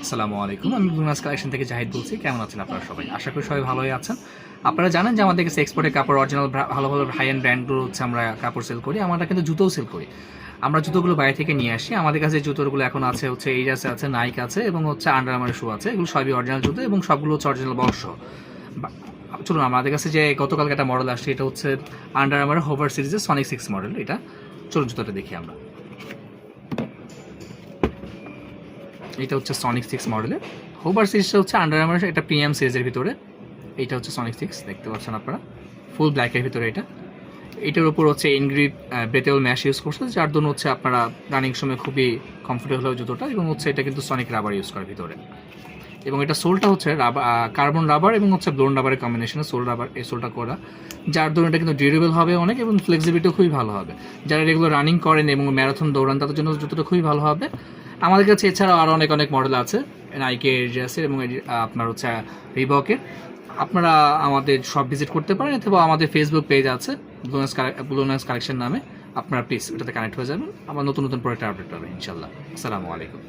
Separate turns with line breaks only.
আসসালামু আলাইকুম। আমি ব্লুনাস কালেকশন থেকে জাহিদ বলছি। কেমন আছেন আপনারা সবাই? আশা করি সবাই ভালোই আছেন। আপনারা জানেন যে আমাদের কাছে এক্সপোর্টের কাপড় অরিজিনাল ভালো ভালো হাই এন্ড ব্র্যান্ডগুলো হচ্ছে আমরা কাপড় সেল করি। আমরা কিন্তু জুতোও সেল করি। আমরা জুতোগুলো বাইরে থেকে নিয়ে আসি। আমাদের কাছে জুতোগুলো এখন আছে হচ্ছে এইরাস আছে, নাইক আছে এবং হচ্ছে আন্ডার আর্মারের শু আছে। এগুলো সবই অরিজিনাল জুতো এবং সবগুলো হচ্ছে অরিজিনাল বর্ষ। চলুন আমাদের কাছে যে গতকালকে একটা মডেল আসছে, এটা হচ্ছে আন্ডার আর্মারের হোভার সিরিজের সনিক 6 মডেল। এটা চলুন জুতোটা দেখি আমরা। এটা হচ্ছে সনিক 6 মডেলের হোভার সিরিজটা হচ্ছে আন্ডার আর্মার, এটা প্রিমিয়াম সিরিজের ভিতরে। এইটা হচ্ছে সনিক 6, দেখতে পাচ্ছেন আপনারা, ফুল ব্ল্যাকের ভিতরে। এটার উপর হচ্ছে ইনগ্রিড বেটেল ম্যাশ ইউজ করছে, যার জন্য হচ্ছে আপনারা রানিং সময় খুবই কমফোর্টেবল হবে জুতোটা। এবং হচ্ছে এটা কিন্তু সনিক রাবার ইউজ করে ভিতরে, এবং এটা সোলটা হচ্ছে কার্বন রাবার এবং হচ্ছে ব্লোন রাবারের কম্বিনেশনে সোল রাবার এই সোলটা করা, যার জন্য এটা কিন্তু ডিউরেবল হবে অনেক এবং ফ্লেক্সিবিলিটিও খুবই ভালো হবে। যারা রেগুলার রানিং করেন এবং ম্যারাথন দৌড়ান তাদের জন্য জুতোটা খুবই ভালো হবে। আমাদের কাছে এছাড়াও আরও অনেক অনেক মডেল আছে, নাইকের, এডিডাসের এবং আপনার হচ্ছে রিবকের। আপনারা আমাদের শপ ভিজিট করতে পারেন, অথবা আমাদের ফেসবুক পেজ আছে ব্লুনাস কালেকশন নামে। আপনারা প্লিজ ওটাতে কানেক্ট হয়ে যাবেন, আমার নতুন নতুন প্রোডাক্ট আপডেট পাবেন ইনশাল্লাহ। আসসালামু আলাইকুম।